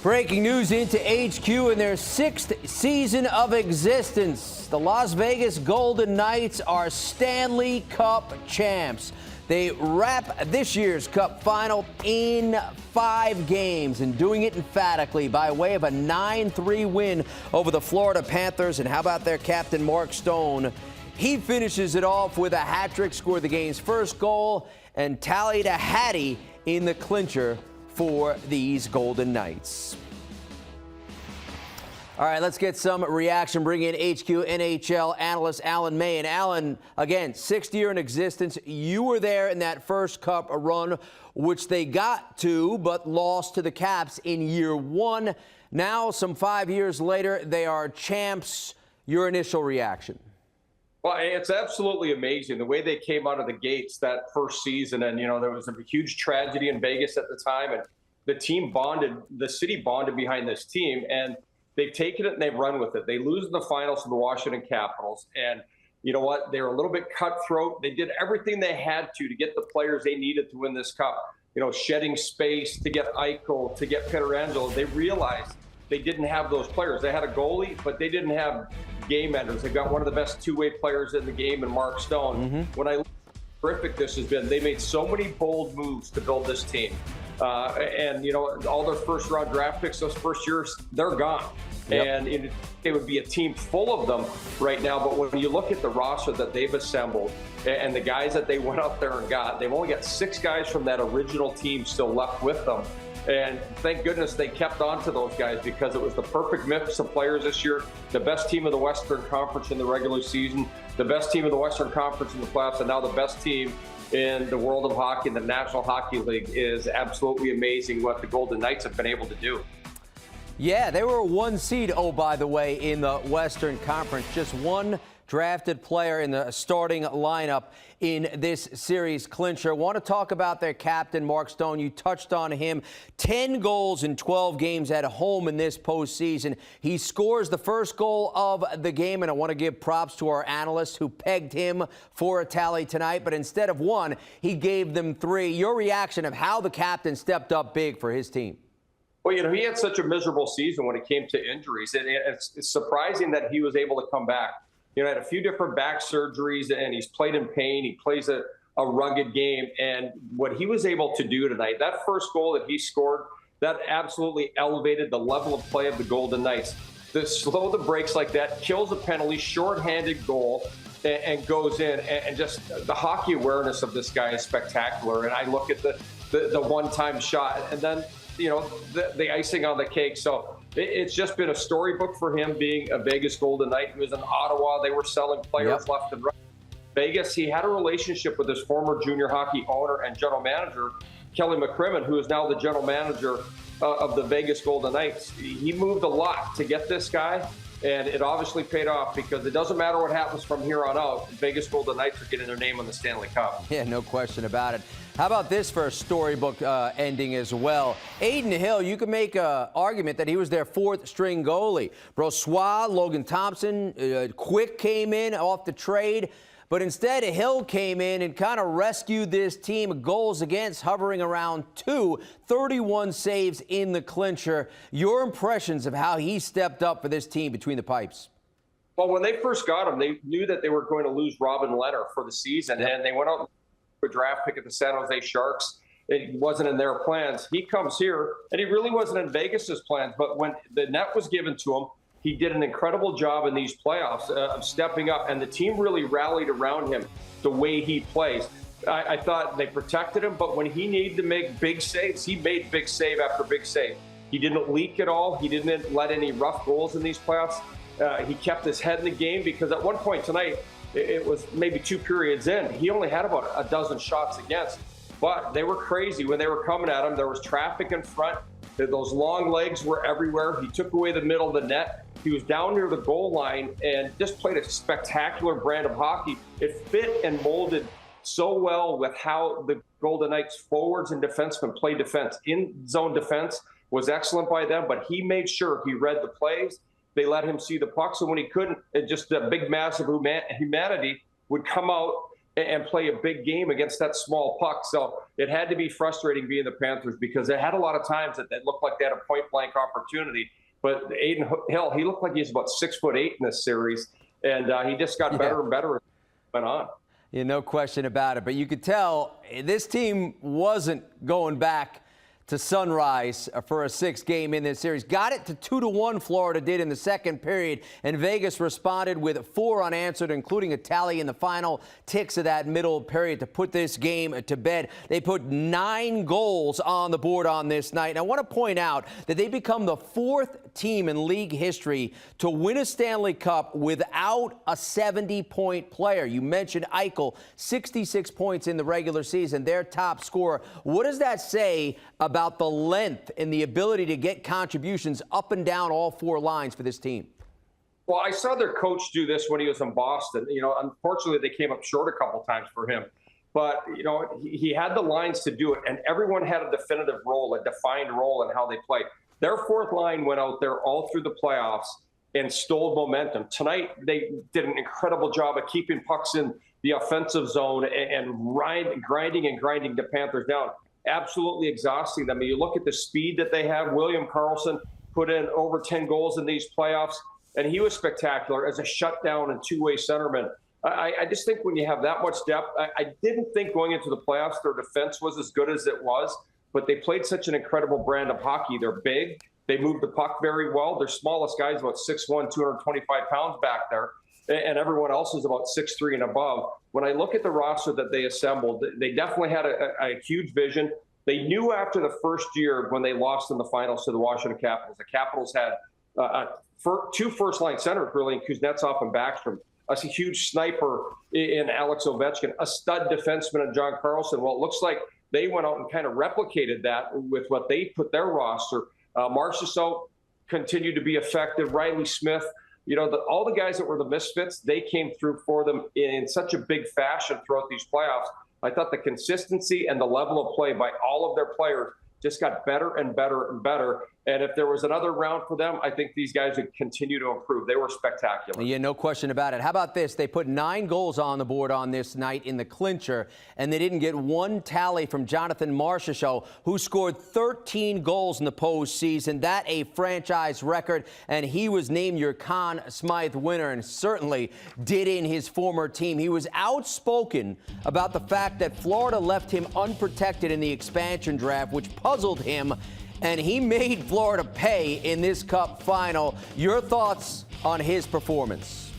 Breaking news into HQ in their 6th season of existence. The Las Vegas Golden Knights are Stanley Cup champs. They wrap this year's Cup final in 5 games and doing it emphatically by way of a 9-3 win over the Florida Panthers. And how about their captain, Mark Stone? He finishes it off with a hat trick, scored the game's first goal, and tallied a hattie in the clincher for these Golden Knights. All right, let's get some reaction. Bring in HQ NHL analyst Alan May. And Alan, again, 6th year in existence. You were there in that first Cup run, which they got to, but lost to the Caps in year 1. Now, some 5 years later, they are champs. Your initial reaction? Well, it's absolutely amazing the way they came out of the gates that first season. And, you know, there was a huge tragedy in Vegas at the time, and the city bonded behind this team, and they've taken it and they've run with it. They lose in the finals to the Washington Capitals. And you know what? They were a little bit cutthroat. They did everything they had to get the players they needed to win this cup. You know, shedding space to get Eichel, to get Pietrangelo. They realized they didn't have those players. They had a goalie, but they didn't have game enders. They've got one of the best two-way players in the game in Mark Stone. When I look at how terrific this has been, they made so many bold moves to build this team. And, you know, all their first-round draft picks those first years, they're gone. Yep. And it would be a team full of them right now. But when you look at the roster that they've assembled and the guys that they went out there and got, they've only got 6 guys from that original team still left with them. And thank goodness they kept on to those guys, because it was the perfect mix of players this year. The best team of the Western Conference in the regular season, the best team of the Western Conference in the playoffs, and now the best team in the world of hockey, in the National Hockey League. Is absolutely amazing what the Golden Knights have been able to do. Yeah, they were a 1 seed, oh, by the way, in the Western Conference. Just one drafted player in the starting lineup in this series clincher. Want to talk about their captain, Mark Stone. You touched on him. 10 goals in 12 games at home in this postseason. He scores the first goal of the game, and I want to give props to our analysts who pegged him for a tally tonight. But instead of 1, he gave them 3. Your reaction of how the captain stepped up big for his team? Well, you know, he had such a miserable season when it came to injuries. And it's surprising that he was able to come back. You know, had a few different back surgeries, and he's played in pain. He plays a rugged game. And what he was able to do tonight, that first goal that he scored, that absolutely elevated the level of play of the Golden Knights. To slow the brakes like that, kills a penalty, shorthanded goal, and goes in. And just the hockey awareness of this guy is spectacular. And I look at the one-time shot, and then, you know, the icing on the cake. So it's just been a storybook for him being a Vegas Golden Knight. He was in Ottawa. They were selling players left and right. Vegas, he had a relationship with his former junior hockey owner and general manager, Kelly McCrimmon, who is now the general manager of the Vegas Golden Knights. He moved a lot to get this guy, and it obviously paid off, because it doesn't matter what happens from here on out. Vegas Golden Knights are getting their name on the Stanley Cup. Yeah, no question about it. How about this for a storybook ending as well? Aiden Hill, you could make an argument that he was their 4th-string goalie. Brossoit, Logan Thompson, Quick came in off the trade. But instead, Hill came in and kind of rescued this team. Goals against hovering around 2, 31 saves in the clincher. Your impressions of how he stepped up for this team between the pipes? Well, when they first got him, they knew that they were going to lose Robin Lehner for the season, and they went out with a draft pick at the San Jose Sharks. It wasn't in their plans. He comes here, and he really wasn't in Vegas's plans. But when the net was given to him, he did an incredible job in these playoffs of stepping up, and the team really rallied around him the way he plays. I thought they protected him, but when he needed to make big saves, he made big save after big save. He didn't leak at all. He didn't let any rough goals in these playoffs. He kept his head in the game, because at one point tonight, it was maybe 2 periods in, he only had about a dozen shots against. But they were crazy when they were coming at him. There was traffic in front. Those long legs were everywhere. He took away the middle of the net. He was down near the goal line and just played a spectacular brand of hockey. It fit and molded so well with how the Golden Knights forwards and defensemen play defense. In-zone defense was excellent by them, but he made sure he read the plays. They let him see the puck, so when he couldn't, just a big mass of humanity would come out and play a big game against that small puck. So it had to be frustrating being the Panthers because they had a lot of times that looked like they had a point-blank opportunity. But Aiden Hill, he looked like he's about 6'8" in this series, and he just got better and better as it went on. Yeah, no question about it. But you could tell this team wasn't going back to Sunrise for a 6th game in this series. Got it to 2-1, Florida did in the second period, and Vegas responded with 4 unanswered, including a tally in the final ticks of that middle period to put this game to bed. They put 9 goals on the board on this night. And I want to point out that they become the 4th team in league history to win a Stanley Cup without a 70-point player. You mentioned Eichel, 66 points in the regular season, their top scorer. What does that say about the length and the ability to get contributions up and down all 4 lines for this team? Well, I saw their coach do this when he was in Boston. Unfortunately, they came up short a couple times for him. But, he had the lines to do it, and everyone had a definitive role, a defined role in how they played. Their 4th line went out there all through the playoffs and stole momentum. Tonight, they did an incredible job of keeping pucks in the offensive zone and grinding the Panthers down. Absolutely exhausting them. You look at the speed that they have. William Karlsson put in over 10 goals in these playoffs, and he was spectacular as a shutdown and two-way centerman. I just think when you have that much depth, I didn't think going into the playoffs their defense was as good as it was, but they played such an incredible brand of hockey. They're big. They move the puck very well. Their smallest guy is about 6'1", 225 pounds back there, and everyone else is about 6'3" and above. When I look at the roster that they assembled, they definitely had a huge vision. They knew after the first year when they lost in the finals to the Washington Capitals, the Capitals had 2 first-line centers, really, in Kuznetsov and Backstrom, a huge sniper in Alex Ovechkin, a stud defenseman in John Carlson. Well, it looks like they went out and kind of replicated that with what they put their roster. Marchessault continued to be effective. Riley Smith, all the guys that were the misfits, they came through for them in such a big fashion throughout these playoffs. I thought the consistency and the level of play by all of their players just got better and better and better. And if there was another round for them, I think these guys would continue to improve. They were spectacular. Yeah, no question about it. How about this? They put 9 goals on the board on this night in the clincher, and they didn't get one tally from Jonathan Marchessault, who scored 13 goals in the postseason. That a franchise record, and he was named your Conn Smythe winner, and certainly did in his former team. He was outspoken about the fact that Florida left him unprotected in the expansion draft, which puzzled him, and he made Florida pay in this Cup final. Your thoughts on his performance?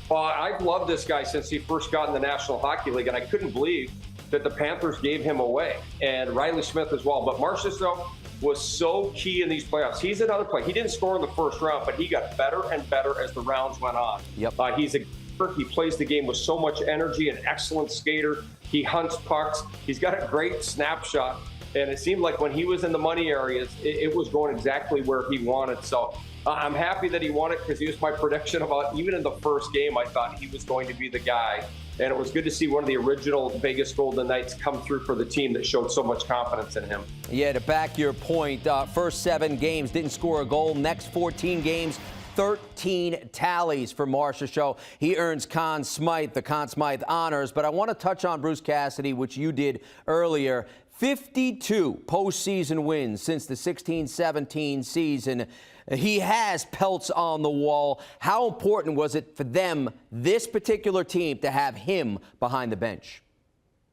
Well, I've loved this guy since he first got in the National Hockey League, and I couldn't believe that the Panthers gave him away, and Riley Smith as well. But Marchessault was so key in these playoffs. He's another player. He didn't score in the first round, but he got better and better as the rounds went on. Yep. He plays the game with so much energy, an excellent skater. He hunts pucks. He's got a great snapshot. And it seemed like when he was in the money areas, it was going exactly where he wanted. So I'm happy that he won it because he was my prediction about, even in the first game, I thought he was going to be the guy. And it was good to see one of the original Vegas Golden Knights come through for the team that showed so much confidence in him. Yeah, to back your point, first 7 games, didn't score a goal. Next 14 games, 13 tallies for Marchessault. He earns Conn Smythe, the Conn Smythe honors. But I want to touch on Bruce Cassidy, which you did earlier. 52 postseason wins since the 16-17 season. He has pelts on the wall. How important was it for them, this particular team, to have him behind the bench?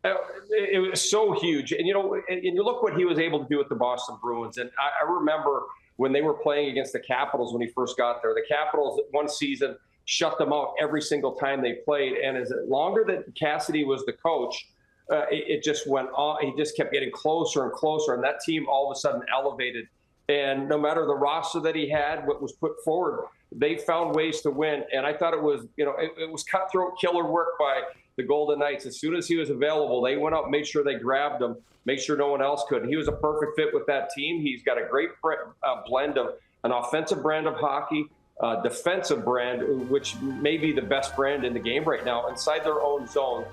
It was so huge. And, you look what he was able to do with the Boston Bruins. And I remember when they were playing against the Capitals when he first got there. The Capitals, one season, shut them out every single time they played. And as longer that Cassidy was the coach, it just went on. He just kept getting closer and closer, and that team all of a sudden elevated. And no matter the roster that he had, what was put forward, they found ways to win. And I thought it was, it was cutthroat killer work by the Golden Knights. As soon as he was available, they went out, made sure they grabbed him, made sure no one else could. He was a perfect fit with that team. He's got a great blend of an offensive brand of hockey, defensive brand, which may be the best brand in the game right now, inside their own zone.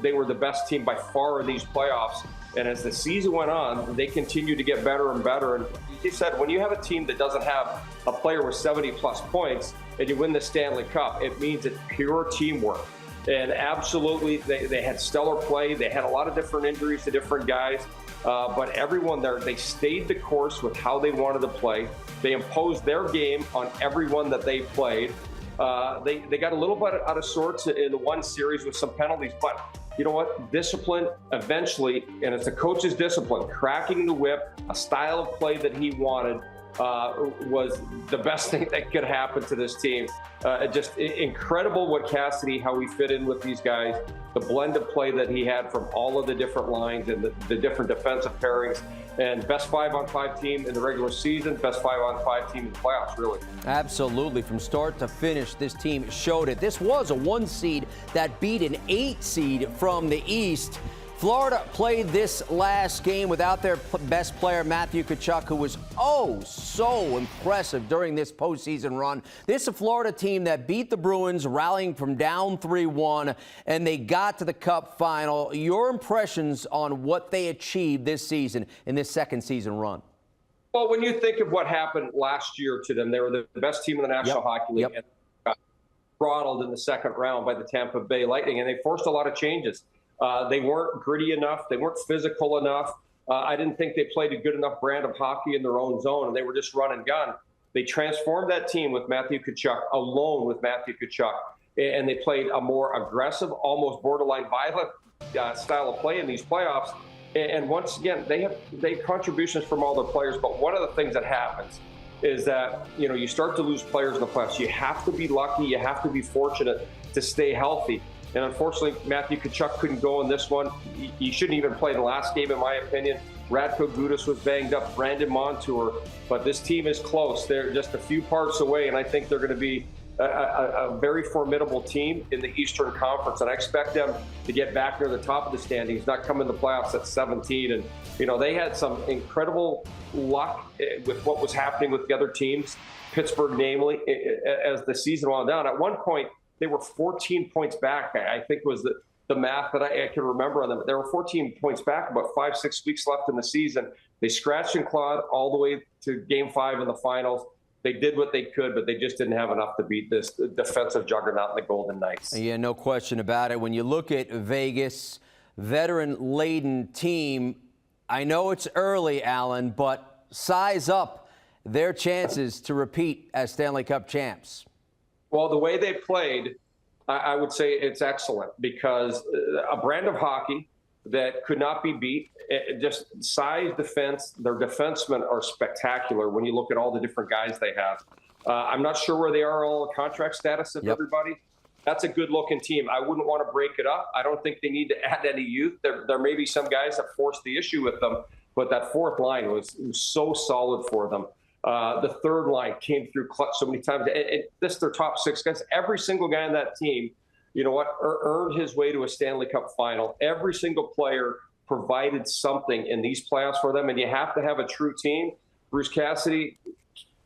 They were the best team by far in these playoffs. And as the season went on, they continued to get better and better. And he said, when you have a team that doesn't have a player with 70-plus points and you win the Stanley Cup, it means it's pure teamwork. And absolutely, they had stellar play. They had a lot of different injuries to different guys. But everyone there, they stayed the course with how they wanted to play. They imposed their game on everyone that they played. They got a little bit out of sorts in the one series with some penalties, but you know what? Discipline eventually, and it's the coach's discipline, cracking the whip, a style of play that he wanted, was the best thing that could happen to this team. Just incredible what Cassidy, how he fit in with these guys, the blend of play that he had from all of the different lines and the different defensive pairings, and best 5-on-5 team in the regular season, best 5-on-5 team in the playoffs, really. Absolutely. From start to finish, this team showed it. This was a 1 seed that beat an 8 seed from the East. Florida played this last game without their best player, Matthew Tkachuk, who was so impressive during this postseason run. This is a Florida team that beat the Bruins, rallying from down 3-1, and they got to the Cup final. Your impressions on what they achieved this season in this second season run? Well, when you think of what happened last year to them, they were the best team in the National Hockey League and got throttled in the second round by the Tampa Bay Lightning, and they forced a lot of changes. They weren't gritty enough. They weren't physical enough. I didn't think they played a good enough brand of hockey in their own zone, and they were just run and gun. They transformed that team with Matthew Tkachuk, alone with Matthew Tkachuk, and they played a more aggressive, almost borderline violent style of play in these playoffs. And once again, they have contributions from all their players, but one of the things that happens is that, you know, you start to lose players in the playoffs. You have to be lucky. You have to be fortunate to stay healthy. And unfortunately, Matthew Tkachuk couldn't go in this one. He shouldn't even play the last game, in my opinion. Radko Gudas was banged up, Brandon Montour. But this team is close. They're just a few parts away, and I think they're going to be a very formidable team in the Eastern Conference. And I expect them to get back near the top of the standings, not come in the playoffs at 17. And, you know, they had some incredible luck with what was happening with the other teams, Pittsburgh namely, as the season wound down. At one point, they were 14 points back, I think was the math that I can remember on them. They were 14 points back, about 5-6 weeks left in the season. They scratched and clawed all the way to Game 5 in the finals. They did what they could, but they just didn't have enough to beat this defensive juggernaut in the Golden Knights. Yeah, no question about it. When you look at Vegas, veteran-laden team, I know it's early, Alan, but size up their chances to repeat as Stanley Cup champs. Well, the way they played, I would say it's excellent, because a brand of hockey that could not be beat, just size defense. Their defensemen are spectacular when you look at all the different guys they have. I'm not sure where they are all in contract status of everybody. That's a good-looking team. I wouldn't want to break it up. I don't think they need to add any youth. There may be some guys that force the issue with them, but that fourth line was so solid for them. The third line came through clutch so many times. This is their top 6 guys. Every single guy on that team, you know what, earned his way to a Stanley Cup final. Every single player provided something in these playoffs for them, and you have to have a true team. Bruce Cassidy,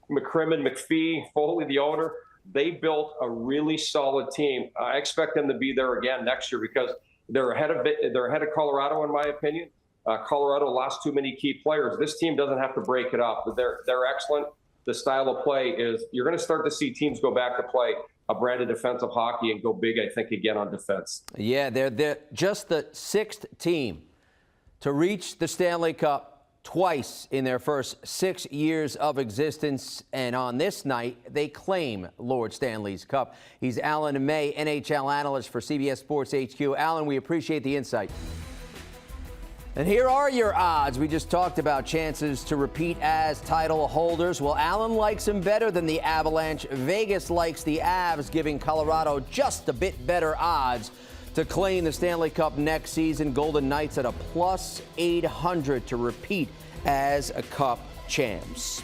McCrimmon, McPhee, Foley, the owner, they built a really solid team. I expect them to be there again next year, because they're ahead of Colorado, in my opinion. Colorado lost too many key players. This team doesn't have to break it up. They're excellent. The style of play is, you're going to start to see teams go back to play a brand of defensive hockey and go big, I think, again on defense. Yeah, they're just the 6th team to reach the Stanley Cup twice in their first 6 years of existence. And on this night, they claim Lord Stanley's Cup. He's Alan May, NHL analyst for CBS Sports HQ. Alan, we appreciate the insight. And here are your odds. We just talked about chances to repeat as title holders. Well, Alan likes them better than the Avalanche. Vegas likes the Avs, giving Colorado just a bit better odds to claim the Stanley Cup next season. Golden Knights at a +800 to repeat as a Cup champs.